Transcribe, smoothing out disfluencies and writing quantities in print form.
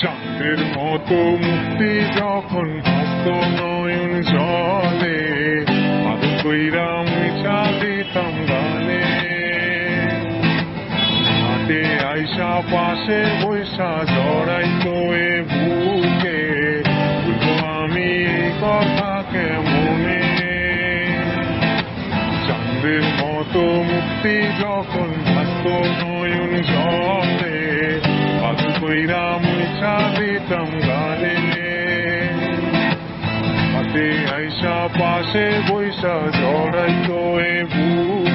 চাঁদের মতো মুক্তি যখন ভক্ত নয়ন জলে আদর কইরা মুছা দিতাম গালে হাতে আইসা পাশে বৈশা জড়াইতো এ বুকে বলবো আমি এই কথা কেমনে চাঁদের মতো মুক্তি যখন ভক্ত নয়ন জলে আদর কইরা মুছা দিতাম গালে হাতে আইসা পাশে বৈশা জড়াইতো এ বুকে